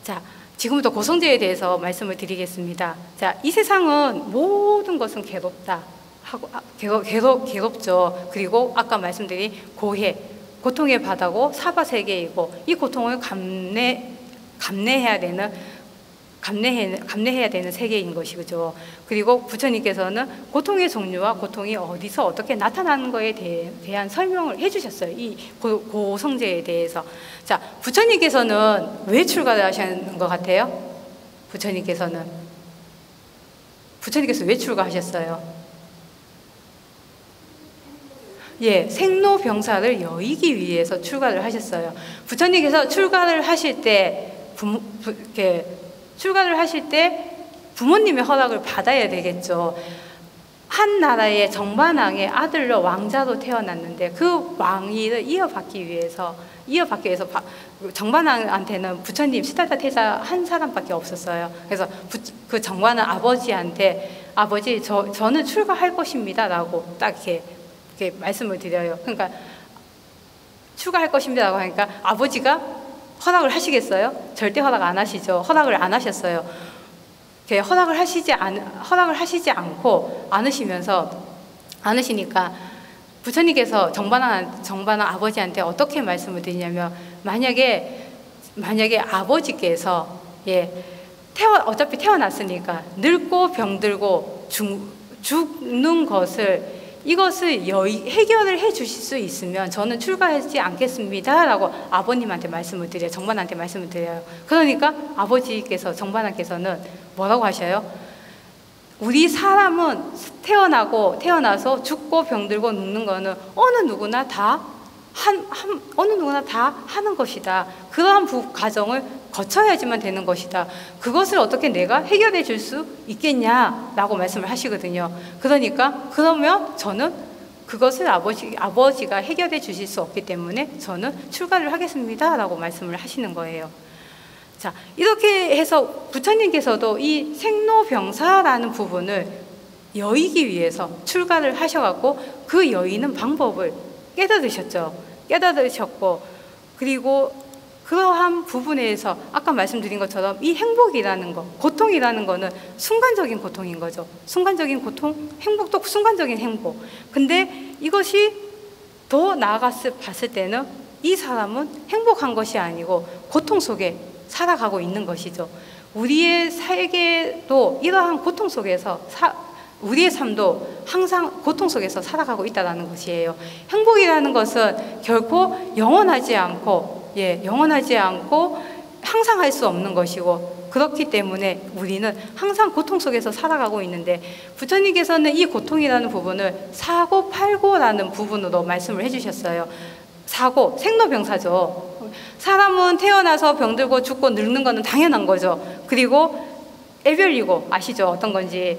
자, 지금부터 고성제에 대해서 말씀을 드리겠습니다. 자, 이 세상은 모든 것은 괴롭다 하고 괴롭죠. 그리고 아까 말씀드린 고해, 고통의 바다고 사바 세계이고 이 고통을 감내해야 되는 세계인 것이죠. 그리고 부처님께서는 고통의 종류와 고통이 어디서 어떻게 나타나는 것에 대한 설명을 해주셨어요. 이 고성제에 대해서. 자, 부처님께서는 왜 출가를 하시는 것 같아요? 부처님께서 왜 출가하셨어요? 예, 생로병사를 여의기 위해서 출가를 하셨어요. 부처님께서 출가를 하실 때 부모님의 허락을 받아야 되겠죠. 한 나라의 정반왕의 아들로 왕자로 태어났는데 그 왕위를 이어받기 위해서 정반왕한테는 부처님 시달다 태자 한 사람밖에 없었어요. 그래서 그 정반왕 아버지한테 아버지 저는 출가할 것입니다 라고 딱 이렇게 말씀을 드려요. 그러니까 출가할 것입니다라고 하니까 아버지가 허락을 하시겠어요? 절대 허락 안 하시죠. 허락을 안 하셨어요. 허락을 하시지 않고 않으시니까 부처님께서 정반왕 아버지한테 어떻게 말씀을 드리냐면 만약에 아버지께서 어차피 태어났으니까 늙고 병들고 죽는 것을 해결을 해 주실 수 있으면 저는 출가하지 않겠습니다 라고 아버님한테 말씀을 드려요. 정반한테 말씀을 드려요. 그러니까 아버지께서 정반한께서는 뭐라고 하셔요? 우리 사람은 태어나서 죽고 병들고 늙는 거는 어느 누구나 다 하는 것이다. 그러한 과정을 거쳐야지만 되는 것이다. 그것을 어떻게 내가 해결해 줄 수 있겠냐라고 말씀을 하시거든요. 그러면 저는 그것을 아버지가 해결해 주실 수 없기 때문에 저는 출가를 하겠습니다 라고 말씀을 하시는 거예요. 자, 이렇게 해서 부처님께서도 이 생로병사라는 부분을 여의기 위해서 출가를 하셔갖고 그 여의는 방법을 깨달으셨고 그리고 그러한 부분에서 아까 말씀드린 것처럼 이 행복이라는 거, 고통이라는 거는 순간적인 고통인 거죠. 순간적인 고통, 행복도 순간적인 행복. 근데 이것이 더 나아가서 봤을 때는 이 사람은 행복한 것이 아니고 고통 속에 살아가고 있는 것이죠. 우리의 세계도 이러한 고통 속에서 우리의 삶도 항상 고통 속에서 살아가고 있다는 것이에요. 행복이라는 것은 결코 영원하지 않고 항상 할 수 없는 것이고 그렇기 때문에 우리는 항상 고통 속에서 살아가고 있는데 부처님께서는 이 고통이라는 부분을 사고팔고라는 부분으로 말씀을 해주셨어요. 사고, 생로병사죠. 사람은 태어나서 병들고 죽고 늙는 거는 당연한 거죠. 그리고 애별이고 아시죠? 어떤 건지.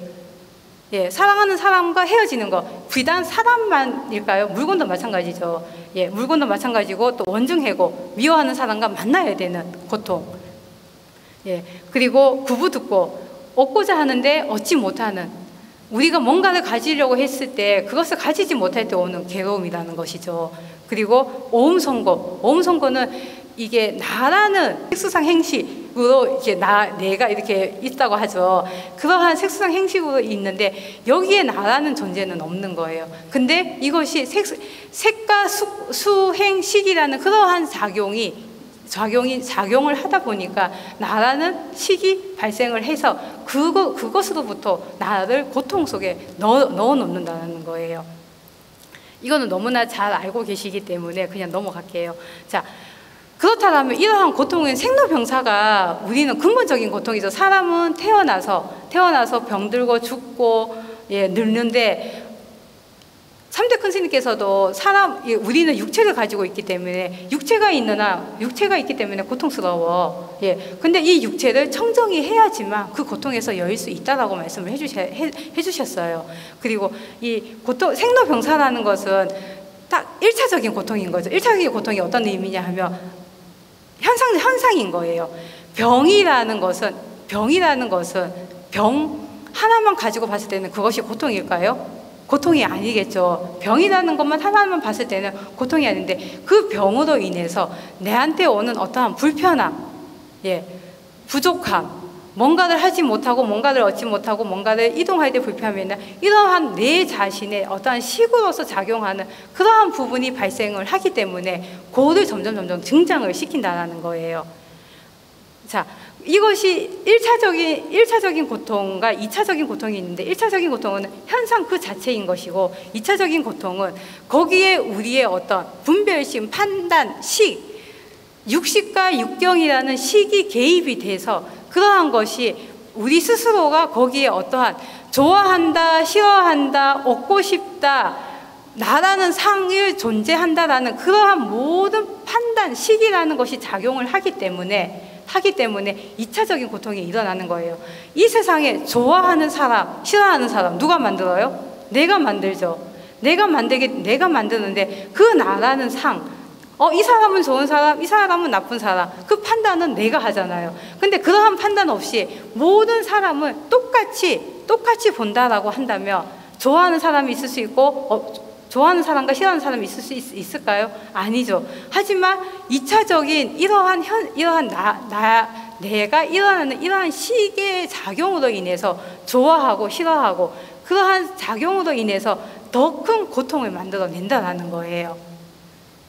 사랑하는 사람과 헤어지는 거 비단 사람만일까요? 물건도 마찬가지죠. 물건도 마찬가지고 또 원증해고 미워하는 사람과 만나야 되는 고통. 그리고 구부듣고 얻고자 하는데 얻지 못하는 우리가 뭔가를 가지려고 했을 때 그것을 가지지 못할 때 오는 괴로움이라는 것이죠. 그리고 오음선고는 이게 나라는 색수상 행식으로 내가 이렇게 있다고 하죠. 그러한 색수상 행식으로 있는데 여기에 나라는 존재는 없는 거예요. 근데 이것이 색과 수행식이라는 그러한 작용을 하다 보니까 나라는 식이 발생을 해서 그것으로부터 나를 고통 속에 넣어 놓는다는 거예요. 이거는 너무나 잘 알고 계시기 때문에 그냥 넘어갈게요. 자, 그렇다면 이러한 고통은 생로병사가 우리는 근본적인 고통이죠. 사람은 태어나서 병들고 죽고 늙는데 3대 큰 스님께서도 우리는 육체를 가지고 있기 때문에 육체가 있기 때문에 고통스러워. 근데 이 육체를 청정히 해야지만 그 고통에서 여일 수 있다라고 말씀을 해주셨어요. 그리고 이 생로병사라는 것은 딱 1차적인 고통인 거죠. 1차적인 고통이 어떤 의미냐 하면 현상인 거예요. 병이라는 것은 병 하나만 가지고 봤을 때는 그것이 고통일까요? 고통이 아니겠죠. 병이라는 것만 하나만 봤을 때는 고통이 아닌데 그 병으로 인해서 내한테 오는 어떠한 불편함, 부족함, 뭔가를 하지 못하고 뭔가를 얻지 못하고 뭔가를 이동할 때 불편함이나 이러한 내 자신의 어떠한 식으로서 작용하는 그러한 부분이 발생을 하기 때문에 그거를 점점 증장을 시킨다는 거예요. 자, 이것이 1차적인 고통과 2차적인 고통이 있는데 1차적인 고통은 현상 그 자체인 것이고 2차적인 고통은 거기에 우리의 어떤 분별심, 판단, 육식과 육경이라는 식이 개입이 돼서 그러한 것이 우리 스스로가 거기에 어떠한 좋아한다, 싫어한다, 얻고 싶다, 나라는 상을 존재한다라는 그러한 모든 판단, 식이라는 것이 작용을 하기 때문에 2차적인 고통이 일어나는 거예요. 이 세상에 좋아하는 사람, 싫어하는 사람 누가 만들어요? 내가 만들죠. 내가 만드는데 그 나라는 상, 이 사람은 좋은 사람, 이 사람은 나쁜 사람, 그 판단은 내가 하잖아요. 근데 그러한 판단 없이 모든 사람을 똑같이 본다라고 한다면 좋아하는 사람이 있을 수 있고 좋아하는 사람과 싫어하는 사람이 있을 수 있을까요? 아니죠. 하지만 2차적인 이러한 내가 일어나는 이러한 시계의 작용으로 인해서 좋아하고 싫어하고 그러한 작용으로 인해서 더 큰 고통을 만들어낸다는 거예요.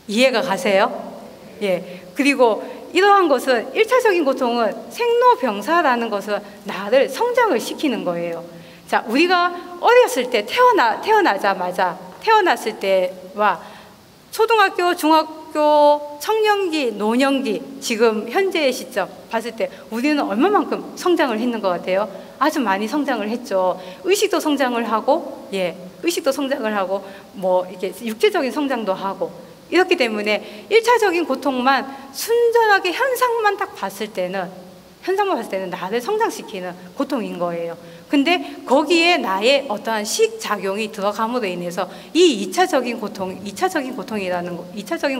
이해가 가세요? 예. 그리고 이러한 것은 1차적인 고통은 생로병사라는 것은 나를 성장을 시키는 거예요. 자, 우리가 어렸을 때 태어났을 때와 초등학교, 중학교, 청년기, 노년기, 지금 현재의 시점 봤을 때 우리는 얼마만큼 성장을 했는 것 같아요? 아주 많이 성장을 했죠. 의식도 성장을 하고, 뭐 이렇게 육체적인 성장도 하고. 이렇기 때문에 1차적인 고통만 순전하게 현상만 봤을 때는 나를 성장시키는 고통인 거예요. 근데 거기에 나의 어떠한 식작용이 들어감으로 인해서 이 2차적인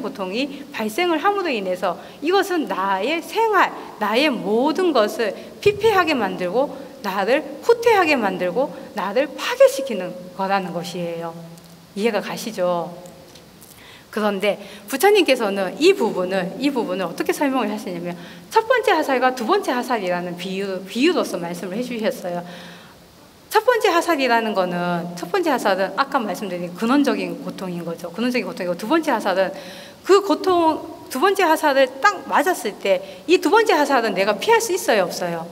고통이 발생을 함으로 인해서 이것은 나의 생활, 나의 모든 것을 피폐하게 만들고 나를 후퇴하게 만들고 나를 파괴시키는 거라는 것이에요. 이해가 가시죠? 그런데 부처님께서는 이 부분을 어떻게 설명을 하시냐면 첫 번째 하살과 두 번째 하살이라는 비유로서 말씀을 해주셨어요. 첫 번째 하살은 아까 말씀드린 근원적인 고통인 거죠. 근원적인 고통이고 두 번째 하살은 두 번째 하살을 딱 맞았을 때 이 두 번째 하살은 내가 피할 수 있어요, 없어요?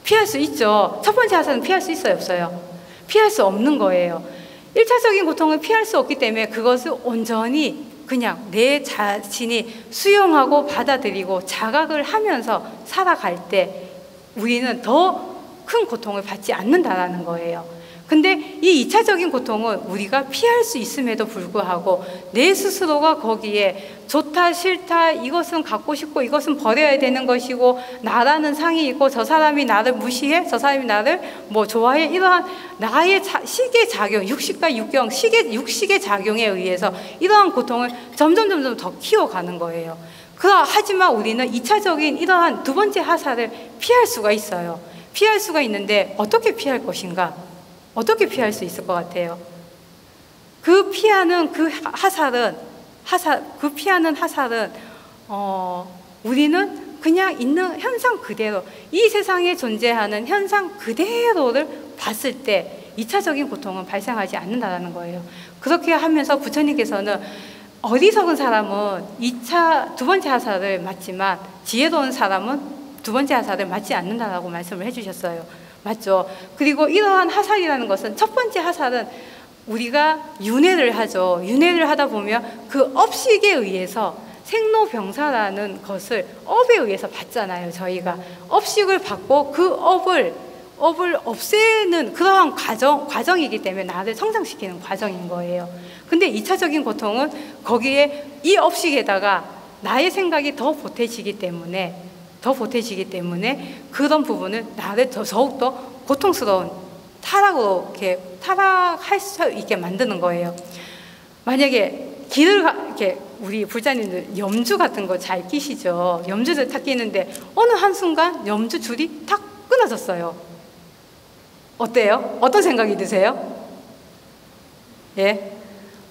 피할 수 있죠. 첫 번째 하살은 피할 수 있어요, 없어요? 피할 수 없는 거예요. 1차적인 고통을 피할 수 없기 때문에 그것을 온전히 그냥 내 자신이 수용하고 받아들이고 자각을 하면서 살아갈 때 우리는 더 큰 고통을 받지 않는다라는 거예요. 근데 이 2차적인 고통은 우리가 피할 수 있음에도 불구하고 내 스스로가 거기에 좋다 싫다 이것은 갖고 싶고 이것은 버려야 되는 것이고 나라는 상이 있고 저 사람이 나를 무시해 저 사람이 나를 뭐 좋아해 이러한 나의 식의 작용 육식과 육경 육식의 작용에 의해서 이러한 고통을 점점 더 키워가는 거예요. 하지만 우리는 2차적인 이러한 두 번째 하살을 피할 수가 있어요. 피할 수가 있는데 어떻게 피할 것인가? 어떻게 피할 수 있을 것 같아요? 그 피하는 하살은 우리는 그냥 있는 현상 그대로 이 세상에 존재하는 현상 그대로를 봤을 때 2차적인 고통은 발생하지 않는다는 거예요. 그렇게 하면서 부처님께서는 어리석은 사람은 두 번째 하살을 맞지만 지혜로운 사람은 두 번째 하살을 맞지 않는다라고 말씀을 해주셨어요. 맞죠? 그리고 이러한 하살이라는 것은 첫 번째 하살은 우리가 윤회를 하죠. 윤회를 하다 보면 그 업식에 의해서 생로병사라는 것을 업에 의해서 받잖아요. 저희가 업식을 받고 그 업을 없애는 그러한 과정이기 때문에 나를 성장시키는 과정인 거예요. 근데 2차적인 고통은 거기에 이 업식에다가 나의 생각이 더 보태지기 때문에 그런 부분을 나를 더욱더 고통스러운 타락할 수 있게 만드는 거예요. 만약에 이렇게 우리 불자님들 염주 같은 거 잘 끼시죠? 염주를 탁 끼는데 어느 한순간 염주 줄이 탁 끊어졌어요. 어때요? 어떤 생각이 드세요? 예?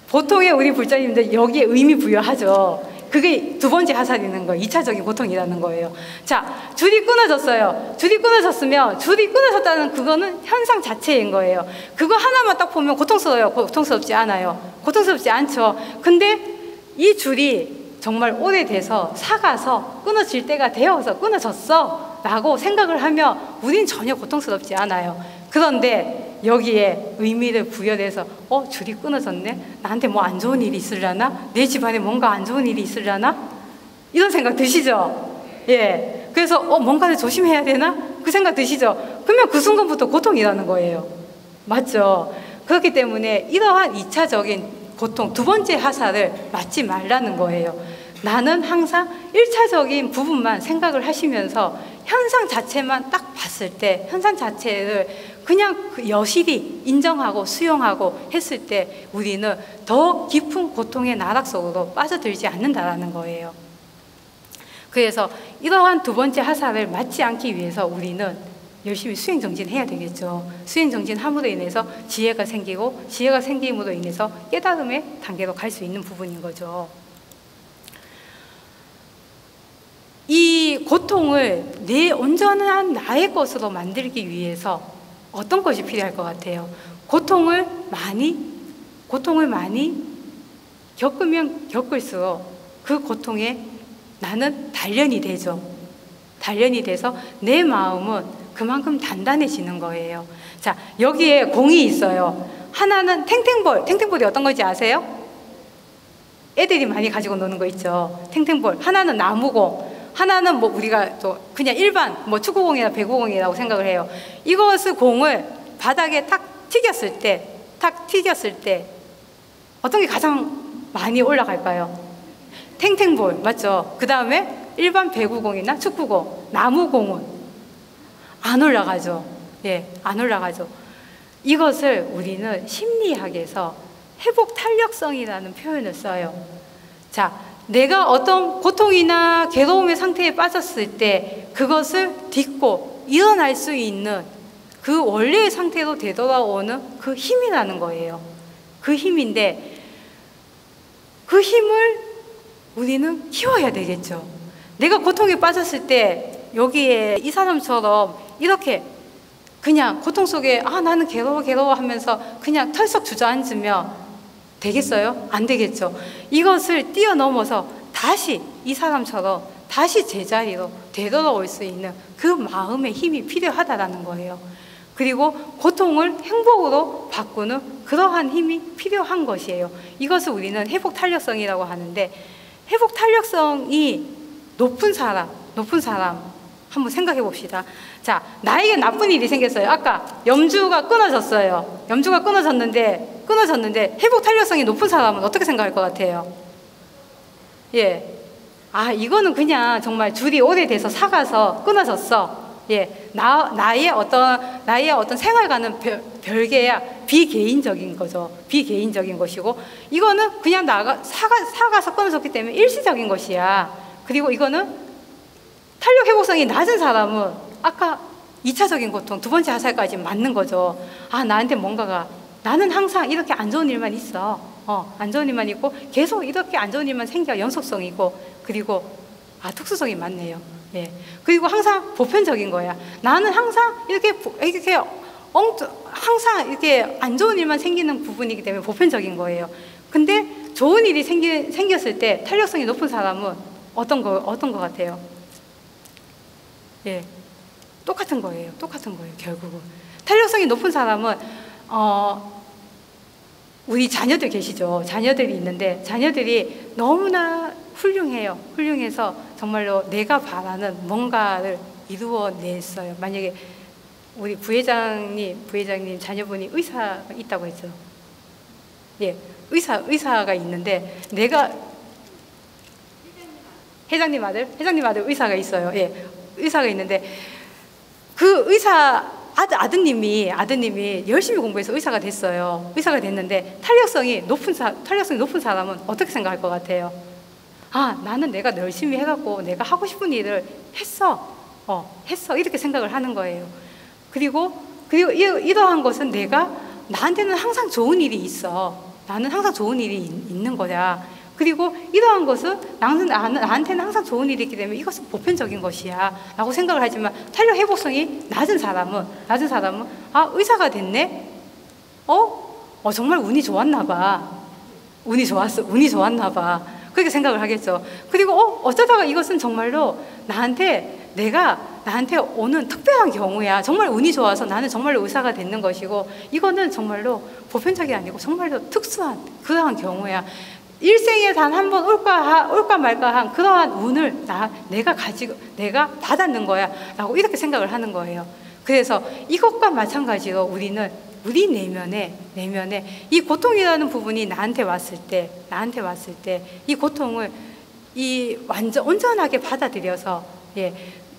보통의 우리 불자님들 여기에 의미 부여하죠. 그게 두 번째 하살이라는 거예요. 2차적인 고통이라는 거예요. 자, 줄이 끊어졌어요. 줄이 끊어졌으면 줄이 끊어졌다는 그거는 현상 자체인 거예요. 그거 하나만 딱 보면 고통스러워요? 고통스럽지 않아요. 고통스럽지 않죠. 근데 이 줄이 정말 오래돼서 사가서 끊어질 때가 되어서 끊어졌어 라고 생각을 하면 우린 전혀 고통스럽지 않아요. 그런데 여기에 의미를 부여해서 줄이 끊어졌네? 나한테 뭐 안 좋은 일이 있으려나? 내 집안에 뭔가 안 좋은 일이 있으려나? 이런 생각 드시죠? 예. 그래서 뭔가를 조심해야 되나? 그 생각 드시죠? 그러면 그 순간부터 고통이라는 거예요. 맞죠? 그렇기 때문에 이러한 2차적인 고통, 두 번째 하사를 맞지 말라는 거예요. 나는 항상 1차적인 부분만 생각을 하시면서 현상 자체만 딱 봤을 때 현상 자체를 그냥 여실히 인정하고 수용하고 했을 때 우리는 더 깊은 고통의 나락 속으로 빠져들지 않는다라는 거예요. 그래서 이러한 두 번째 하사를 맞지 않기 위해서 우리는 열심히 수행정진해야 되겠죠. 수행정진함으로 인해서 지혜가 생기고 지혜가 생김으로 인해서 깨달음의 단계로 갈 수 있는 부분인 거죠. 이 고통을 내 온전한 나의 것으로 만들기 위해서 어떤 것이 필요할 것 같아요? 고통을 많이 겪으면 겪을수록 그 고통에 나는 단련이 되죠. 단련이 돼서 내 마음은 그만큼 단단해지는 거예요. 자, 여기에 공이 있어요. 하나는 탱탱볼. 탱탱볼이 어떤 건지 아세요? 애들이 많이 가지고 노는 거 있죠. 탱탱볼. 하나는 나무공. 하나는 뭐 우리가 또 그냥 일반 뭐 축구공이나 배구공이라고 생각을 해요. 이것을 공을 바닥에 탁 튀겼을 때 어떤 게 가장 많이 올라갈까요? 탱탱볼, 맞죠? 그 다음에 일반 배구공이나 축구공, 나무공은 안 올라가죠. 예, 안 올라가죠. 이것을 우리는 심리학에서 회복 탄력성이라는 표현을 써요. 자, 내가 어떤 고통이나 괴로움의 상태에 빠졌을 때 그것을 딛고 일어날 수 있는 그 원래의 상태로 되돌아오는 그 힘이라는 거예요. 그 힘인데 그 힘을 우리는 키워야 되겠죠. 내가 고통에 빠졌을 때 여기에 이 사람처럼 이렇게 그냥 고통 속에 나는 괴로워 하면서 그냥 털썩 주저앉으면 되겠어요? 안 되겠죠. 이것을 뛰어넘어서 다시 이 사람처럼 다시 제자리로 되돌아올 수 있는 그 마음의 힘이 필요하다라는 거예요. 그리고 고통을 행복으로 바꾸는 그러한 힘이 필요한 것이에요. 이것을 우리는 회복 탄력성이라고 하는데 회복 탄력성이 높은 사람 한번 생각해 봅시다. 자, 나에게 나쁜 일이 생겼어요. 아까 염주가 끊어졌어요. 염주가 끊어졌는데 회복 탄력성이 높은 사람은 어떻게 생각할 것 같아요? 예. 이거는 그냥 정말 줄이 오래돼서 사가서 끊어졌어. 예. 나의 어떤 생활과는 별개야. 비개인적인 거죠. 비개인적인 것이고, 이거는 그냥 사가서 끊어졌기 때문에 일시적인 것이야. 그리고 이거는 탄력 회복성이 낮은 사람은 아까 2차적인 고통, 두 번째 하살까지 맞는 거죠. 나한테 나는 항상 이렇게 안 좋은 일만 있어. 안 좋은 일만 있고, 계속 이렇게 안 좋은 일만 생겨, 연속성이고, 그리고, 특수성이 많네요. 예. 그리고 항상 보편적인 거야. 나는 항상 항상 이렇게 안 좋은 일만 생기는 부분이기 때문에 보편적인 거예요. 근데 좋은 일이 생겼을 때 탄력성이 높은 사람은 어떤 거 같아요? 예. 똑같은 거예요, 결국은. 탄력성이 높은 사람은, 우리 자녀들 계시죠? 자녀들이 있는데, 자녀들이 너무나 훌륭해요. 훌륭해서 정말로 내가 바라는 뭔가를 이루어냈어요. 만약에 우리 부회장님 자녀분이 의사가 있다고 했죠. 예. 의사가 있는데, 회장님 아들 의사가 있어요. 예. 의사가 있는데, 그 아드님이 열심히 공부해서 의사가 됐어요. 의사가 됐는데 탄력성이 높은 사람은 어떻게 생각할 것 같아요? 나는 내가 열심히 해갖고 내가 하고 싶은 일을 했어. 이렇게 생각을 하는 거예요. 그리고 이러한 것은 나한테는 항상 좋은 일이 있어. 나는 항상 좋은 일이 있는 거야. 그리고 이러한 것은 나한테는 항상 좋은 일이 있기 때문에 이것은 보편적인 것이야 라고 생각을 하지만, 탄력 회복성이 낮은 사람은 아, 의사가 됐네? 정말 운이 좋았나 봐. 운이 좋았나 봐. 그렇게 생각을 하겠죠. 그리고 어쩌다가 이것은 정말로 나한테 오는 특별한 경우야. 정말 운이 좋아서 나는 정말로 의사가 됐는 것이고, 이거는 정말로 보편적이 아니고 정말로 특수한 그러한 경우야. 일생에 단 한 번 올까 말까 한 그러한 운을 내가 받았는 거야 라고 이렇게 생각을 하는 거예요. 그래서 이것과 마찬가지로 우리는 우리 내면에 이 고통이라는 부분이 나한테 왔을 때 이 고통을 완전 온전하게 받아들여서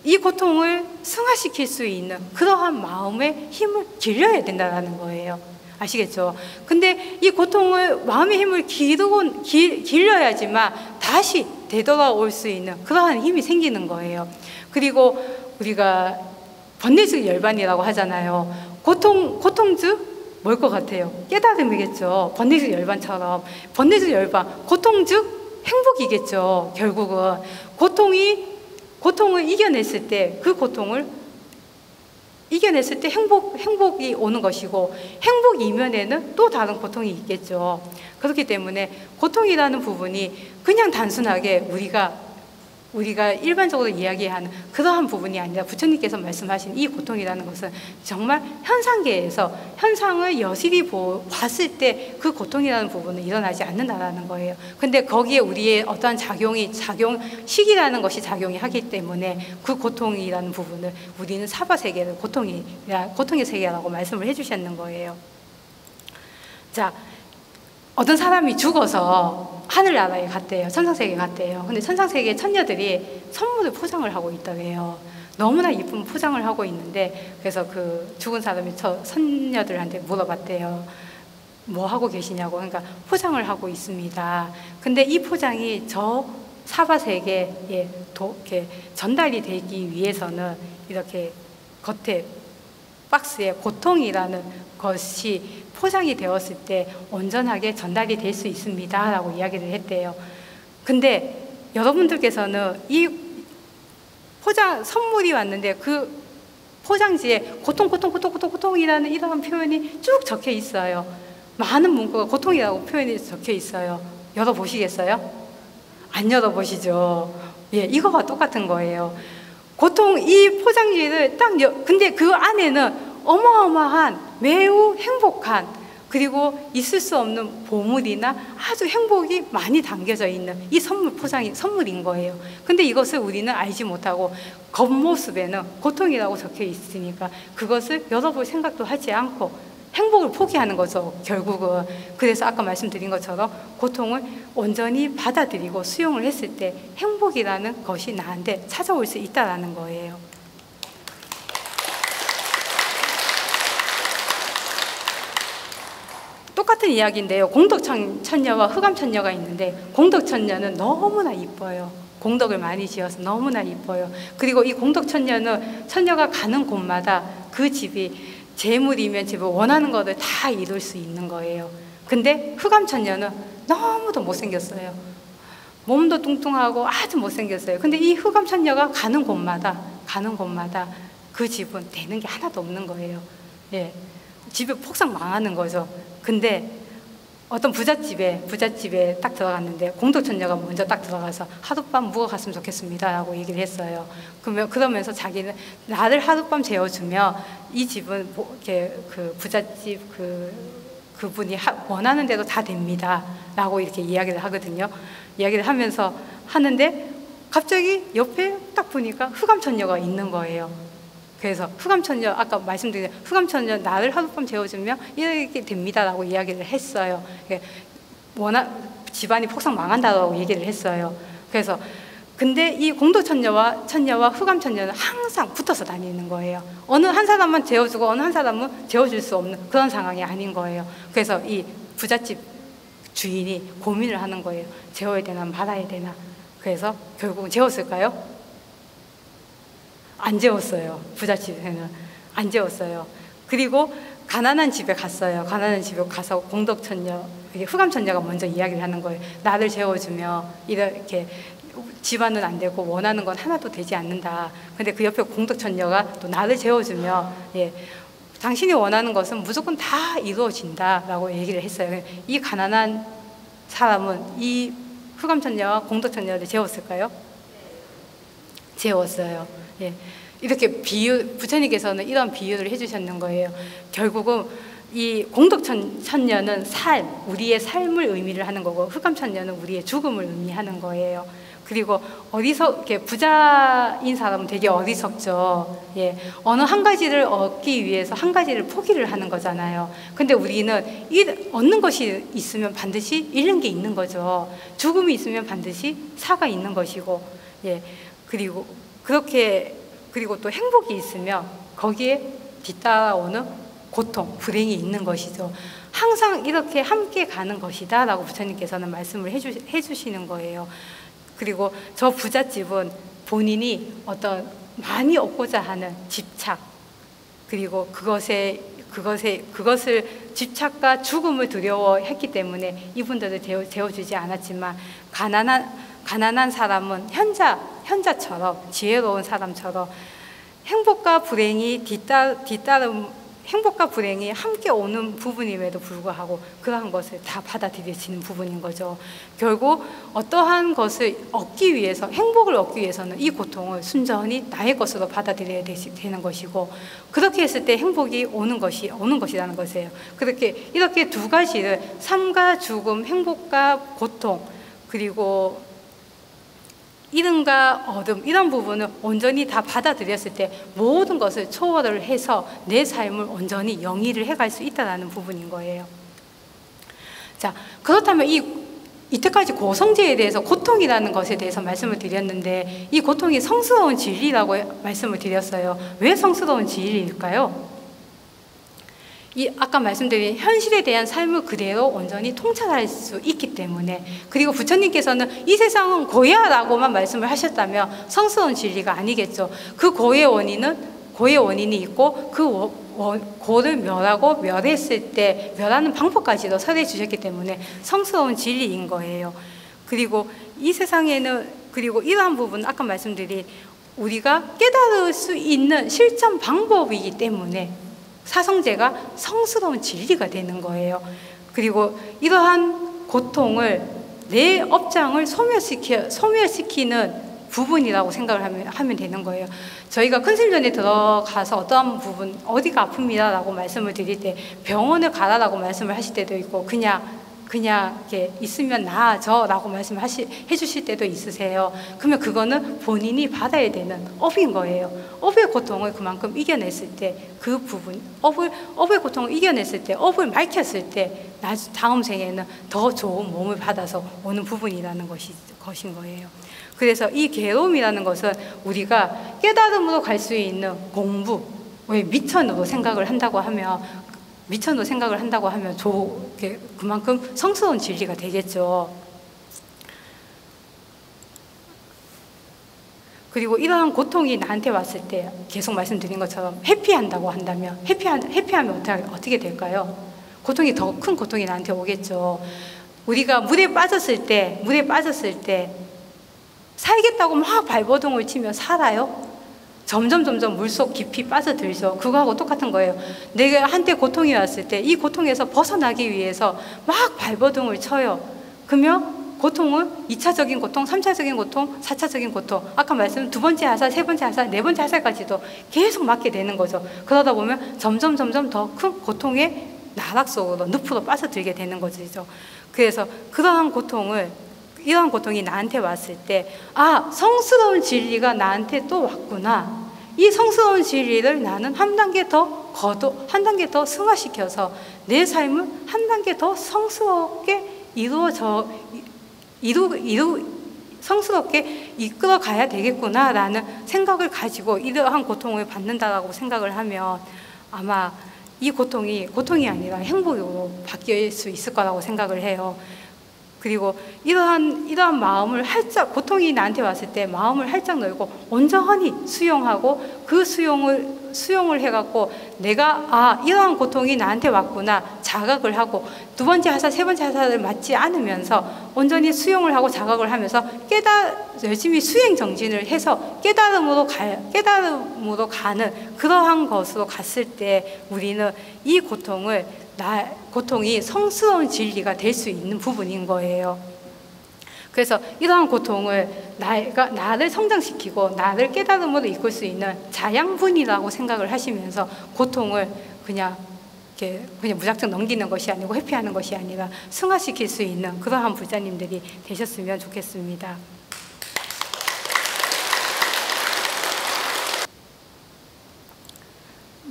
이 고통을 승화시킬 수 있는 그러한 마음의 힘을 길러야 된다는 거예요. 아시겠죠? 근데 이 고통을 마음의 힘을 길러야지만 다시 되돌아올 수 있는 그러한 힘이 생기는 거예요. 그리고 우리가 번뇌적 열반이라고 하잖아요. 고통즉 뭘 것 같아요? 깨달음이겠죠. 번뇌적 열반처럼. 번뇌적 열반, 고통즉 행복이겠죠. 결국은 고통을 이겨냈을 때 행복이 오는 것이고, 행복 이면에는 또 다른 고통이 있겠죠. 그렇기 때문에 고통이라는 부분이 그냥 단순하게 우리가 일반적으로 이야기하는 그러한 부분이 아니라, 부처님께서 말씀하신 이 고통이라는 것은 정말 현상계에서 현상을 여실히 봤을 때 그 고통이라는 부분은 일어나지 않는다라는 거예요. 근데 거기에 우리의 어떠한 식이라는 것이 작용이 하기 때문에 그 고통이라는 부분을 우리는 사바세계를 고통의 세계라고 말씀을 해주셨는 거예요. 자, 어떤 사람이 죽어서 하늘나라에 갔대요. 천상세계에 갔대요. 근데 천상세계 천녀들이 선물을 포장을 하고 있다고 해요. 너무나 이쁜 포장을 하고 있는데, 그래서 그 죽은 사람이 선녀들한테 물어봤대요. 뭐 하고 계시냐고. 그러니까 포장을 하고 있습니다. 근데 이 포장이 저 사바세계에 이렇게 전달이 되기 위해서는 이렇게 겉에 박스에 고통이라는 것이 포장이 되었을 때 온전하게 전달이 될 수 있습니다 라고 이야기를 했대요. 근데 여러분들께서는 이 선물이 왔는데 그 포장지에 고통이라는 이런 표현이 쭉 적혀 있어요. 많은 문구가 고통이라고 표현이 적혀 있어요. 열어보시겠어요? 안 열어보시죠? 이거와 똑같은 거예요. 이 포장지를 근데 그 안에는 어마어마한 매우 행복한, 그리고 있을 수 없는 보물이나 아주 행복이 많이 담겨져 있는 이 선물인 거예요. 근데 이것을 우리는 알지 못하고 겉모습에는 고통이라고 적혀 있으니까 그것을 열어볼 생각도 하지 않고 행복을 포기하는 거죠, 결국은. 그래서 아까 말씀드린 것처럼 고통을 온전히 받아들이고 수용을 했을 때 행복이라는 것이 나한테 찾아올 수 있다는 거예요. 똑같은 이야기인데요. 공덕천녀와 흑암천녀가 있는데, 공덕천녀는 너무나 이뻐요. 공덕을 많이 지어서 너무나 이뻐요. 그리고 이 공덕천녀는 천녀가 가는 곳마다 그 집이 재물이면 집을 원하는 것을 다 이룰 수 있는 거예요. 근데 흑암천녀는 너무도 못생겼어요. 몸도 뚱뚱하고 아주 못생겼어요. 근데 이 흑암천녀가 가는 곳마다 그 집은 되는 게 하나도 없는 거예요. 집이 폭삭 망하는 거죠. 근데 어떤 부잣집에 딱 들어갔는데 공덕천녀가 먼저 딱 들어가서 하룻밤 묵어갔으면 좋겠습니다 라고 얘기를 했어요. 그러면서 자기는 나를 하룻밤 재워주면 이 집은 그 부잣집 그분이 원하는 대로 다 됩니다 라고 이렇게 이야기를 하거든요. 이야기를 하는데 갑자기 옆에 딱 보니까 흑암천녀가 있는 거예요. 그래서 흑암천녀, 아까 말씀드린 흑암천녀 나를 하룻밤 재워주면 이렇게 됩니다라고 이야기를 했어요. 집안이 폭삭 망한다라고 얘기를 했어요. 그래서 근데 이 공덕천녀와 흑암천녀는 항상 붙어서 다니는 거예요. 어느 한 사람만 재워주고 어느 한 사람은 재워줄 수 없는 그런 상황이 아닌 거예요. 그래서 이 부잣집 주인이 고민을 하는 거예요. 재워야 되나 말아야 되나. 그래서 결국은 재웠을까요? 안 재웠어요. 부잣집에는 안 재웠어요. 그리고 가난한 집에 갔어요. 가난한 집에 가서 공덕천녀, 흑암천녀가 먼저 이야기를 하는 거예요. 나를 재워주며 이렇게 집안은 안 되고 원하는 건 하나도 되지 않는다. 근데 그 옆에 공덕천녀가 또 나를 재워주며 당신이 원하는 것은 무조건 다 이루어진다라고 얘기를 했어요. 이 가난한 사람은 이 흑암천녀와 공덕천녀를 재웠을까요? 재웠어요. 이렇게 부처님께서는 이런 비유를 해주셨는 거예요. 결국은 이 공덕천녀는 우리의 삶을 의미를 하는 거고, 흑암천녀는 우리의 죽음을 의미하는 거예요. 그리고 이렇게 부자인 사람은 되게 어리석죠. 어느 한 가지를 얻기 위해서 한 가지를 포기를 하는 거잖아요. 근데 우리는 얻는 것이 있으면 반드시 잃는 게 있는 거죠. 죽음이 있으면 반드시 사가 있는 것이고, 그리고 또 행복이 있으면 거기에 뒤따라오는 고통, 불행이 있는 것이죠. 항상 이렇게 함께 가는 것이다 라고 부처님께서는 말씀을 해주시는 거예요. 그리고 저 부잣집은 본인이 어떤 많이 얻고자 하는 집착, 그리고 그것을 집착과 죽음을 두려워했기 때문에 이분들을 재워주지 않았지만, 가난한 사람은 현자처럼, 지혜로운 사람처럼 행복과 불행이 행복과 불행이 함께 오는 부분임에도 불구하고 그러한 것을 다 받아들여지는 부분인 거죠. 결국 어떠한 것을 얻기 위해서, 행복을 얻기 위해서는 이 고통을 순전히 나의 것으로 받아들여야 되는 것이고, 그렇게 했을 때 행복이 오는 것이라는 것이에요. 이렇게 두 가지를, 삶과 죽음, 행복과 고통, 그리고 이름과 어둠, 이런 부분을 온전히 다 받아들였을 때 모든 것을 초월을 해서 내 삶을 온전히 영위를 해갈 수 있다는 부분인 거예요. 자, 그렇다면 이때까지 고성제에 대해서, 고통이라는 것에 대해서 말씀을 드렸는데, 이 고통이 성스러운 진리라고 말씀을 드렸어요. 왜 성스러운 진리일까요? 아까 말씀드린 현실에 대한 삶을 그대로 온전히 통찰할 수 있기 때문에, 그리고 부처님께서는 이 세상은 고야라고만 말씀을 하셨다면 성스러운 진리가 아니겠죠. 그 고의 원인이 있고, 그 고를 멸하고 멸했을 때 멸하는 방법까지도 설해 주셨기 때문에 성스러운 진리인 거예요. 그리고 이 세상에는, 그리고 이러한 부분은 아까 말씀드린 우리가 깨달을 수 있는 실천 방법이기 때문에 사성제가 성스러운 진리가 되는 거예요. 그리고 이러한 고통을, 내 업장을 소멸시키는 부분이라고 생각을 하면 되는 거예요. 저희가 큰슬전에 들어가서 어떠한 부분, 어디가 아픕니다 라고 말씀을 드릴 때 병원을 가라라고 말씀을 하실 때도 있고, 그냥 이렇게 있으면 나아져 라고 말씀해 주실 때도 있으세요. 그러면 그거는 본인이 받아야 되는 업인 거예요. 업의 고통을 그만큼 이겨냈을 때, 그 부분, 업의 고통을 이겨냈을 때, 업을 밝혔을 때, 다음 생에는 더 좋은 몸을 받아서 오는 부분이라는 것인 거예요. 그래서 이 괴로움이라는 것은 우리가 깨달음으로 갈 수 있는 공부, 미천으로 생각을 한다고 하면 그만큼 성스러운 진리가 되겠죠. 그리고 이러한 고통이 나한테 왔을 때, 계속 말씀드린 것처럼 회피한다고 한다면, 회피하면 어떻게 될까요? 고통이, 더 큰 고통이 나한테 오겠죠. 우리가 물에 빠졌을 때 살겠다고 막 발버둥을 치면 살아요? 점점 물속 깊이 빠져들죠. 그거하고 똑같은 거예요. 내가 한때 고통이 왔을 때 이 고통에서 벗어나기 위해서 막 발버둥을 쳐요. 그러면 고통은 2차적인 고통, 3차적인 고통, 4차적인 고통, 아까 말씀 두 번째 하살, 세 번째 하살, 네 번째 하살까지도 계속 맞게 되는 거죠. 그러다 보면 점점 더 큰 고통의 나락 속으로, 늪으로 빠져들게 되는 거죠. 그래서 이러한 고통이 나한테 왔을 때, 성스러운 진리가 나한테 또 왔구나. 이 성스러운 진리를 나는 한 단계 더 승화시켜서 내 삶을 한 단계 더 성스럽게 성스럽게 이끌어 가야 되겠구나라는 생각을 가지고 이러한 고통을 받는다라고 생각을 하면 아마 이 고통이 아니라 행복으로 바뀔 수 있을 거라고 생각을 해요. 그리고 이러한 마음을 활짝, 고통이 나한테 왔을 때 마음을 활짝 열고 온전히 수용하고 그 수용을 해갖고 내가 이러한 고통이 나한테 왔구나 자각을 하고 두 번째 하사, 세 번째 하사를 맞지 않으면서 온전히 수용을 하고 자각을 하면서 열심히 수행 정진을 해서 깨달음으로 가는 그러한 것으로 갔을 때 우리는 이 고통이 성스러운 진리가 될 수 있는 부분인 거예요. 그래서 이러한 고통을 나를 성장시키고 나를 깨달음으로 이끌 수 있는 자양분이라고 생각을 하시면서 고통을 그냥 무작정 넘기는 것이 아니고 회피하는 것이 아니라 승화시킬 수 있는 그러한 불자님들이 되셨으면 좋겠습니다.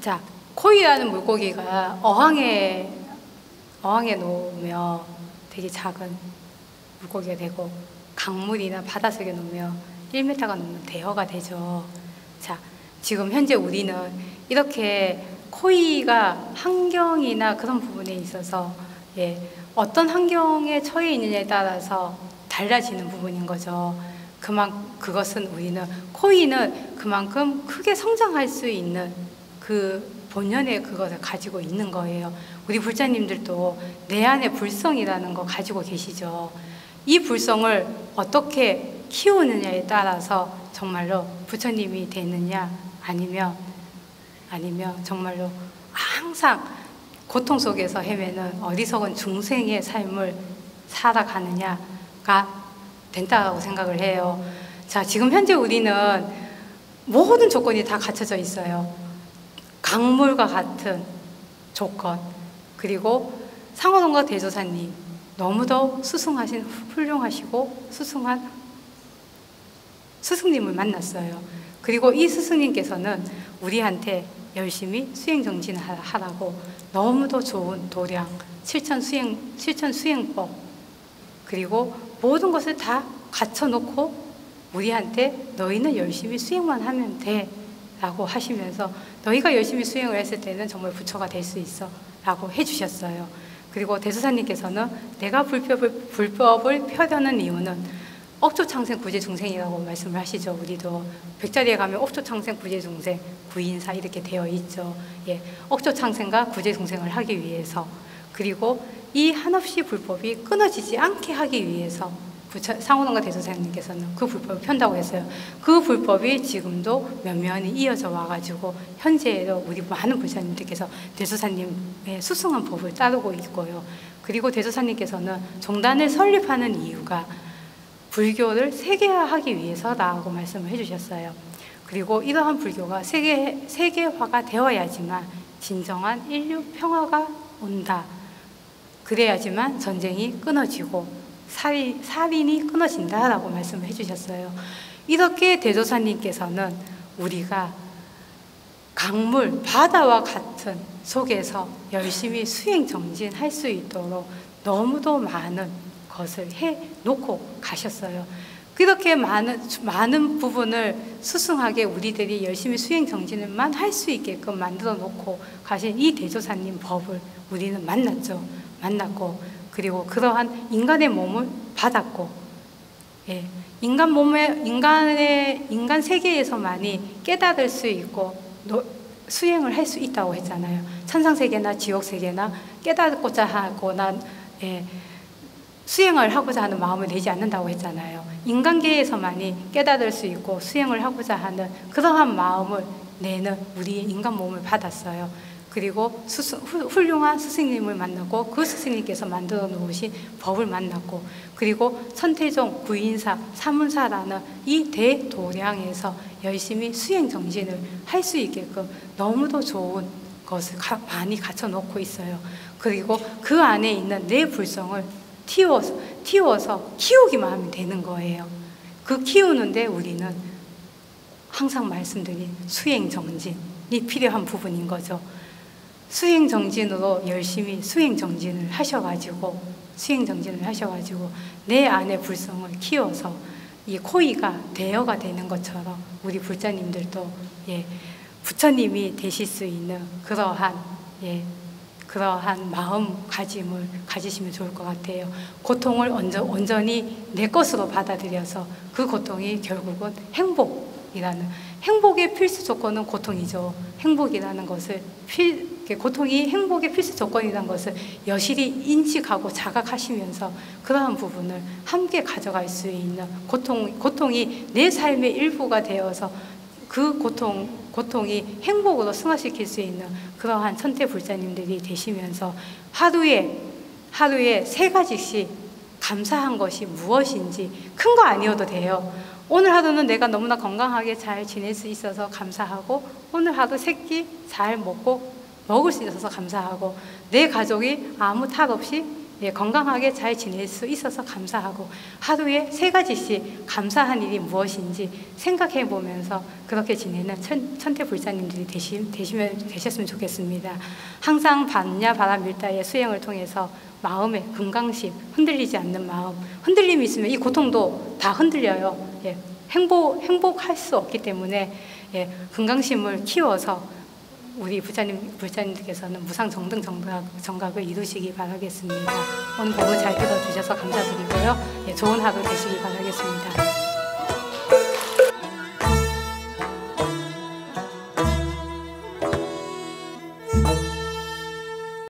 자, 코이라는 물고기가 어항에 놓으면 되게 작은 물고기가 되고 강물이나 바닷속에 놓으면 1m가 넘는 대어가 되죠. 자, 지금 현재 우리는 이렇게 코이가 환경이나 그런 부분에 있어서 어떤 환경에 처해 있느냐에 따라서 달라지는 부분인 거죠. 그것은 코이는 그만큼 크게 성장할 수 있는 그 본연의 그것을 가지고 있는 거예요. 우리 불자님들도 내 안에 불성이라는 거 가지고 계시죠. 이 불성을 어떻게 키우느냐에 따라서 정말로 부처님이 되느냐 아니면 정말로 항상 고통 속에서 헤매는 어리석은 중생의 삶을 살아가느냐가 된다고 생각을 해요. 자, 지금 현재 우리는 모든 조건이 다 갖춰져 있어요. 강물과 같은 조건, 그리고 상어동과 대조사님 너무도 훌륭하시고 수승한 스승님을 만났어요. 그리고 이 스승님께서는 우리한테 열심히 수행 정진을 하라고 너무도 좋은 도량, 실천 수행법, 그리고 모든 것을 다 갖춰놓고 우리한테 너희는 열심히 수행만 하면 돼 라고 하시면서 너희가 열심히 수행을 했을 때는 정말 부처가 될 수 있어 라고 해주셨어요. 그리고 대수사님께서는 내가 불법을 펴려는 이유는 억조창생 구제중생이라고 말씀을 하시죠. 우리도 백자리에 가면 억조창생 구제중생 구인사 이렇게 되어 있죠. 억조창생과 구제중생을 하기 위해서, 그리고 이 한없이 불법이 끊어지지 않게 하기 위해서 상호동과 대조사님께서는 그 불법을 편다고 했어요. 그 불법이 지금도 면면이 이어져 와가지고 현재도 우리 많은 불자님들께서 대조사님의 수승한 법을 따르고 있고요. 그리고 대조사님께서는 종단을 설립하는 이유가 불교를 세계화하기 위해서라고 말씀을 해주셨어요. 그리고 이러한 불교가 세계화가 되어야지만 진정한 인류 평화가 온다. 그래야지만 전쟁이 끊어지고 살인이 끊어진다라고 말씀을 해주셨어요. 이렇게 대조사님께서는 우리가 강물, 바다와 같은 속에서 열심히 수행 정진할 수 있도록 너무도 많은 것을 해놓고 가셨어요. 그렇게 많은 부분을 수승하게 우리들이 열심히 수행 정진을만 할 수 있게끔 만들어 놓고 가신 이 대조사님 법을 우리는 만났고 그리고 그러한 인간의 몸을 받았고, 인간 세계에서만이 깨달을 수 있고 수행을 할 수 있다고 했잖아요. 천상세계나 지옥세계나 깨닫고자 하거나 수행을 하고자 하는 마음을 내지 않는다고 했잖아요. 인간계에서만이 깨달을 수 있고 수행을 하고자 하는 그러한 마음을 내는 우리의 인간 몸을 받았어요. 그리고 훌륭한 스승님을 만나고 그 스승님께서 만들어 놓으신 법을 만났고, 그리고 천태종, 구인사, 사문사라는 이 대도량에서 열심히 수행 정진을 할 수 있게끔 너무도 좋은 것을 많이 갖춰 놓고 있어요. 그리고 그 안에 있는 내 불성을 틔워서 키우기만 하면 되는 거예요. 그 키우는데 우리는 항상 말씀드린 수행 정진이 필요한 부분인 거죠. 수행 정진으로 열심히 수행 정진을 하셔가지고 내 안의 불성을 키워서 이 코이가 대여가 되는 것처럼 우리 불자님들도 부처님이 되실 수 있는 그러한 그러한 마음가짐을 가지시면 좋을 것 같아요. 고통을 온전히 내 것으로 받아들여서 그 고통이 결국은 행복의 필수 조건은 고통이죠. 행복이라는 것을 고통이 행복의 필수 조건이라는 것을 여실히 인식하고 자각하시면서 그러한 부분을 함께 가져갈 수 있는 고통이 내 삶의 일부가 되어서 그 고통이 행복으로 승화시킬 수 있는 그러한 천태불자님들이 되시면서 하루에 3가지씩 감사한 것이 무엇인지, 큰 거 아니어도 돼요. 오늘 하루는 내가 너무나 건강하게 잘 지낼 수 있어서 감사하고, 오늘 하루 3끼 잘 먹을 수 있어서 감사하고, 내 가족이 아무 탈 없이 건강하게 잘 지낼 수 있어서 감사하고, 하루에 3가지씩 감사한 일이 무엇인지 생각해 보면서 그렇게 지내는 천태불자님들이 되셨으면 좋겠습니다. 항상 반야 바람밀다의 수행을 통해서 마음의 건강심, 흔들리지 않는 마음, 흔들림이 있으면 이 고통도 다 흔들려요. 행복할 수 없기 때문에 건강심을 키워서 우리 불자님들께서는 무상정등 정각을 이루시기 바라겠습니다. 오늘 너무 잘 들어주셔서 감사드리고요. 좋은 하루 되시기 바라겠습니다.